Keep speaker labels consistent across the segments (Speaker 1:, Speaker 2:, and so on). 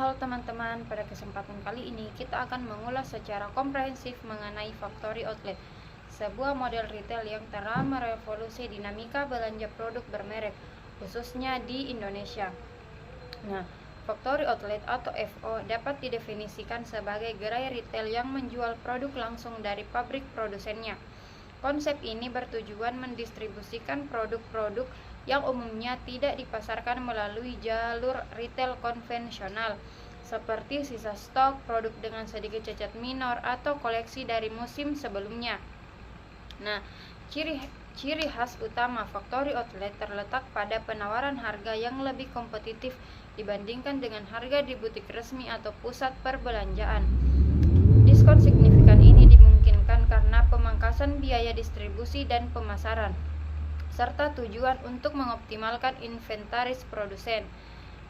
Speaker 1: Halo teman-teman, pada kesempatan kali ini kita akan mengulas secara komprehensif mengenai factory outlet, sebuah model retail yang telah merevolusi dinamika belanja produk bermerek, khususnya di Indonesia. Nah, factory outlet atau FO dapat didefinisikan sebagai gerai retail yang menjual produk langsung dari pabrik produsennya. Konsep ini bertujuan mendistribusikan produk-produk yang umumnya tidak dipasarkan melalui jalur retail konvensional, seperti sisa stok, produk dengan sedikit cacat minor, atau koleksi dari musim sebelumnya. Nah, ciri khas utama factory outlet terletak pada penawaran harga yang lebih kompetitif dibandingkan dengan harga di butik resmi atau pusat perbelanjaan. Diskon signifikan ini dimungkinkan karena pemangkasan biaya distribusi dan pemasaran, serta tujuan untuk mengoptimalkan inventaris produsen.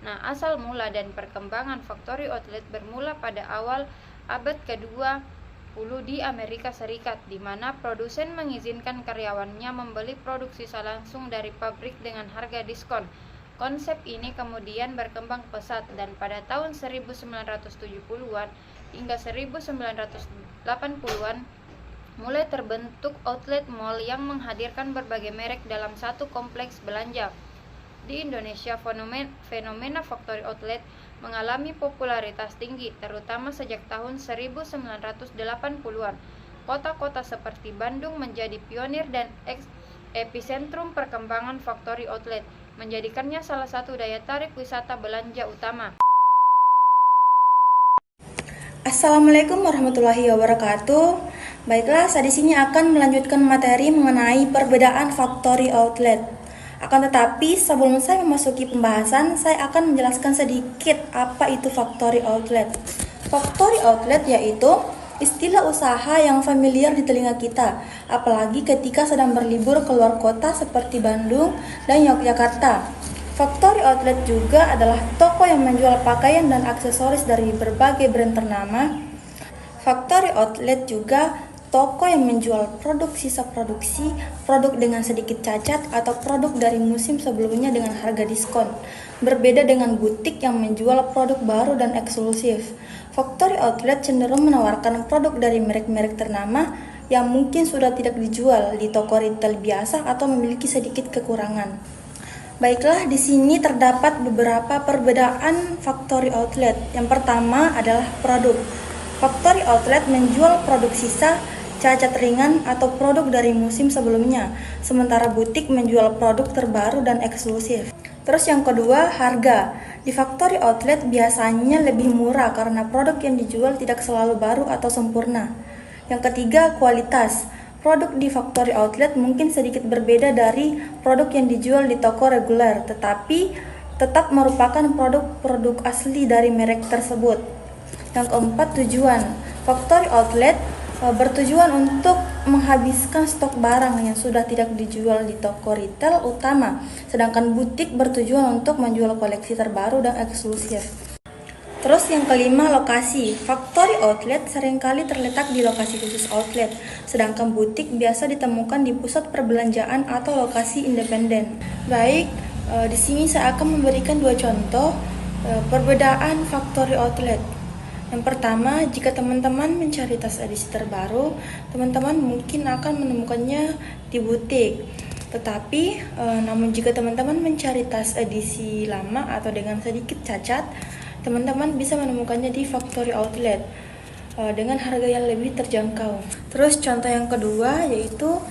Speaker 1: Nah, asal mula dan perkembangan factory outlet bermula pada awal abad ke-20 di Amerika Serikat, di mana produsen mengizinkan karyawannya membeli produk sisa langsung dari pabrik dengan harga diskon. Konsep ini kemudian berkembang pesat dan pada tahun 1970-an hingga 1980-an mulai terbentuk outlet mall yang menghadirkan berbagai merek dalam satu kompleks belanja. Di Indonesia, fenomena factory outlet mengalami popularitas tinggi, terutama sejak tahun 1980-an. Kota-kota seperti Bandung menjadi pionir dan epicentrum perkembangan factory outlet, menjadikannya salah satu daya tarik wisata belanja utama.
Speaker 2: Assalamualaikum warahmatullahi wabarakatuh. Baiklah, saya di sini akan melanjutkan materi mengenai perbedaan factory outlet. Akan tetapi, sebelum saya memasuki pembahasan, saya akan menjelaskan sedikit apa itu factory outlet. Factory outlet yaitu istilah usaha yang familiar di telinga kita, apalagi ketika sedang berlibur keluar kota seperti Bandung dan Yogyakarta. Factory outlet juga adalah toko yang menjual pakaian dan aksesoris dari berbagai brand ternama. Factory outlet juga toko yang menjual produk sisa produksi, produk dengan sedikit cacat, atau produk dari musim sebelumnya dengan harga diskon. Berbeda dengan butik yang menjual produk baru dan eksklusif. Factory outlet cenderung menawarkan produk dari merek-merek ternama yang mungkin sudah tidak dijual di toko retail biasa atau memiliki sedikit kekurangan. Baiklah, di sini terdapat beberapa perbedaan factory outlet. Yang pertama adalah produk. Factory outlet menjual produk sisa, cacat ringan, atau produk dari musim sebelumnya, sementara butik menjual produk terbaru dan eksklusif. Terus yang kedua, harga. Di factory outlet biasanya lebih murah karena produk yang dijual tidak selalu baru atau sempurna. Yang ketiga, kualitas. Produk di factory outlet mungkin sedikit berbeda dari produk yang dijual di toko reguler, tetapi tetap merupakan produk-produk asli dari merek tersebut. Yang keempat, tujuan. Factory outlet bertujuan untuk menghabiskan stok barang yang sudah tidak dijual di toko retail utama, sedangkan butik bertujuan untuk menjual koleksi terbaru dan eksklusif. Terus yang kelima, lokasi. Factory outlet seringkali terletak di lokasi khusus outlet, sedangkan butik biasa ditemukan di pusat perbelanjaan atau lokasi independen. Baik, di sini saya akan memberikan dua contoh perbedaan factory outlet. Yang pertama, jika teman-teman mencari tas edisi terbaru, teman-teman mungkin akan menemukannya di butik. Tetapi, namun jika teman-teman mencari tas edisi lama atau dengan sedikit cacat, teman-teman bisa menemukannya di factory outlet dengan harga yang lebih terjangkau. Terus contoh yang kedua yaitu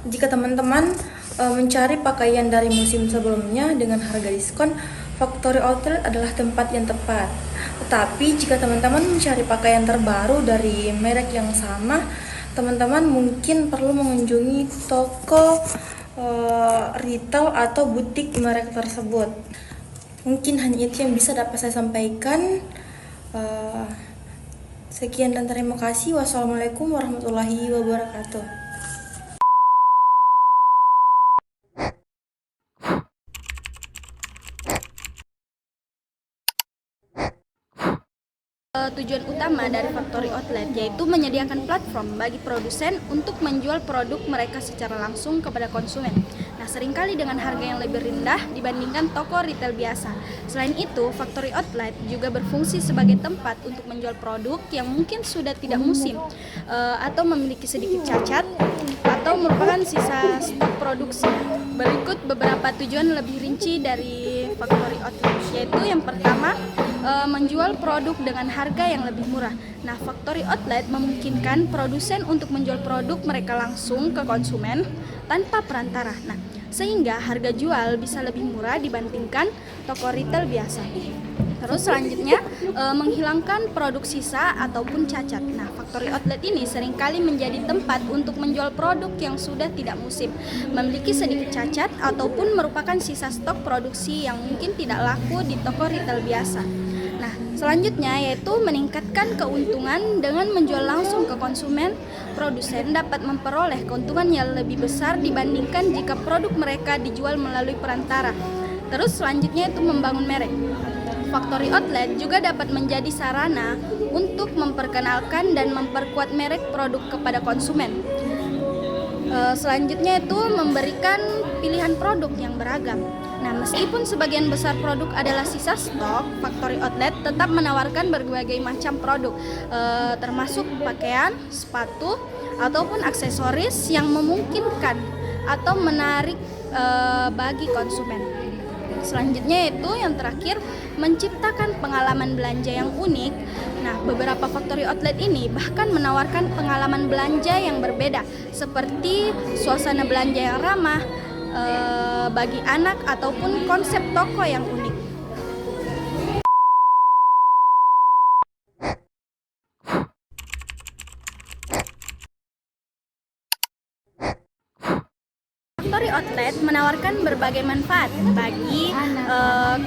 Speaker 2: jika teman-teman mencari pakaian dari musim sebelumnya dengan harga diskon, factory outlet adalah tempat yang tepat. Tetapi jika teman-teman mencari pakaian terbaru dari merek yang sama, teman-teman mungkin perlu mengunjungi toko retail atau butik merek tersebut. Mungkin hanya itu yang bisa dapat saya sampaikan. Sekian dan terima kasih. Wassalamualaikum warahmatullahi wabarakatuh.
Speaker 3: Tujuan utama dari factory outlet yaitu menyediakan platform bagi produsen untuk menjual produk mereka secara langsung kepada konsumen. Nah, seringkali dengan harga yang lebih rendah dibandingkan toko retail biasa. Selain itu, factory outlet juga berfungsi sebagai tempat untuk menjual produk yang mungkin sudah tidak musim atau memiliki sedikit cacat atau merupakan sisa stok produksi. Berikut beberapa tujuan lebih rinci dari factory outlet, yaitu yang pertama, menjual produk dengan harga yang lebih murah. Nah, factory outlet memungkinkan produsen untuk menjual produk mereka langsung ke konsumen tanpa perantara. Nah, sehingga harga jual bisa lebih murah dibandingkan toko retail biasa. Terus selanjutnya, menghilangkan produk sisa ataupun cacat. Nah, factory outlet ini seringkali menjadi tempat untuk menjual produk yang sudah tidak musim, memiliki sedikit cacat ataupun merupakan sisa stok produksi yang mungkin tidak laku di toko retail biasa. Nah, selanjutnya yaitu meningkatkan keuntungan dengan menjual langsung ke konsumen. Produsen dapat memperoleh keuntungan yang lebih besar dibandingkan jika produk mereka dijual melalui perantara. Terus selanjutnya itu membangun merek. Factory outlet juga dapat menjadi sarana untuk memperkenalkan dan memperkuat merek produk kepada konsumen. Selanjutnya itu memberikan pilihan produk yang beragam. Nah, meskipun sebagian besar produk adalah sisa stok, factory outlet tetap menawarkan berbagai macam produk, termasuk pakaian, sepatu, ataupun aksesoris yang memungkinkan atau menarik bagi konsumen. Selanjutnya itu yang terakhir, menciptakan pengalaman belanja yang unik. Nah, beberapa factory outlet ini bahkan menawarkan pengalaman belanja yang berbeda, seperti suasana belanja yang ramah bagi anak ataupun konsep toko yang unik. Factory outlet menawarkan berbagai manfaat bagi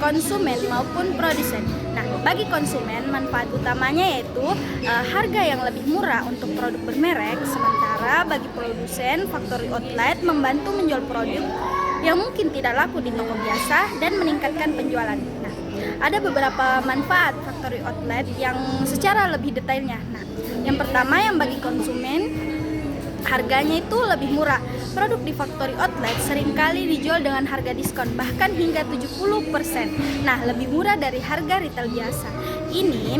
Speaker 3: konsumen maupun produsen. Nah, bagi konsumen manfaat utamanya yaitu harga yang lebih murah untuk produk bermerek, sementara bagi produsen factory outlet membantu menjual produk yang mungkin tidak laku di toko biasa dan meningkatkan penjualan. Nah, ada beberapa manfaat factory outlet yang secara lebih detailnya. Nah, yang pertama yang bagi konsumen, harganya itu lebih murah. Produk di factory outlet seringkali dijual dengan harga diskon bahkan hingga 70%. Nah, lebih murah dari harga retail biasa. Ini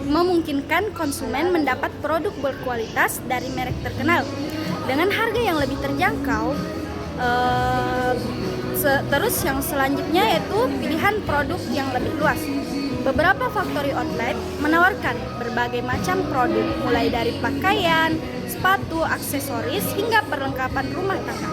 Speaker 3: memungkinkan konsumen mendapat produk berkualitas dari merek terkenal dengan harga yang lebih terjangkau. Terus yang selanjutnya yaitu pilihan produk yang lebih luas. Beberapa factory outlet menawarkan berbagai macam produk, mulai dari pakaian, sepatu, aksesoris, hingga perlengkapan rumah tangga.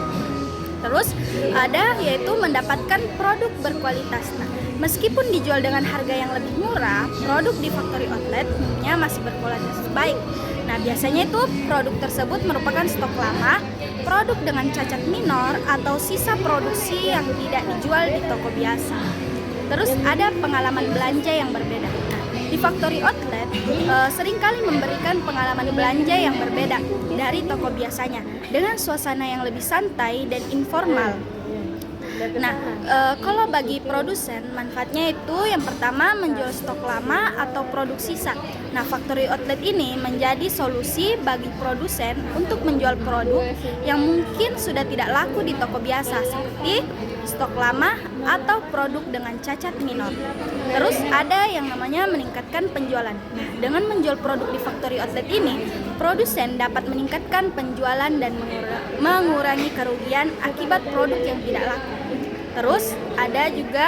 Speaker 3: Terus ada yaitu mendapatkan produk berkualitas. Nah, meskipun dijual dengan harga yang lebih murah, produk di factory outlet umumnya masih berkualitas baik. Nah, biasanya itu produk tersebut merupakan stok lama, produk dengan cacat minor, atau sisa produksi yang tidak dijual di toko biasa. Terus ada pengalaman belanja yang berbeda. Nah, di factory outlet seringkali memberikan pengalaman belanja yang berbeda dari toko biasanya dengan suasana yang lebih santai dan informal. Nah, kalau bagi produsen manfaatnya itu yang pertama menjual stok lama atau produk sisa. Nah, factory outlet ini menjadi solusi bagi produsen untuk menjual produk yang mungkin sudah tidak laku di toko biasa seperti stok lama atau produk dengan cacat minor. Terus ada yang namanya meningkatkan penjualan. Nah, dengan menjual produk di factory outlet ini, produsen dapat meningkatkan penjualan dan mengurangi kerugian akibat produk yang tidak laku. Terus ada juga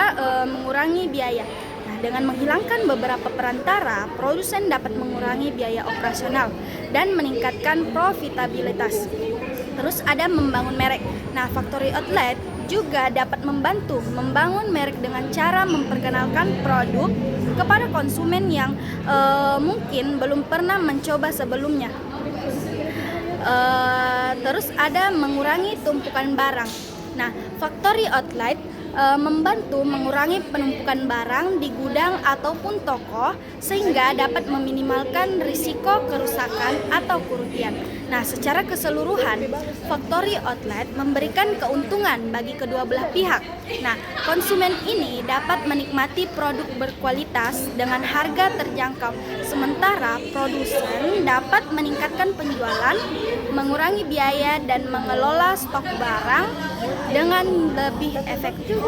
Speaker 3: mengurangi biaya. Nah, dengan menghilangkan beberapa perantara, produsen dapat mengurangi biaya operasional dan meningkatkan profitabilitas. Terus ada membangun merek. Nah, factory outlet juga dapat membantu membangun merek dengan cara memperkenalkan produk kepada konsumen yang mungkin belum pernah mencoba sebelumnya. Terus ada mengurangi tumpukan barang. Nah, factory outlet membantu mengurangi penumpukan barang di gudang ataupun toko sehingga dapat meminimalkan risiko kerusakan atau kerugian. Nah, secara keseluruhan, factory outlet memberikan keuntungan bagi kedua belah pihak. Nah, konsumen ini dapat menikmati produk berkualitas dengan harga terjangkau, sementara produsen dapat meningkatkan penjualan, mengurangi biaya, dan mengelola stok barang dengan lebih efektif.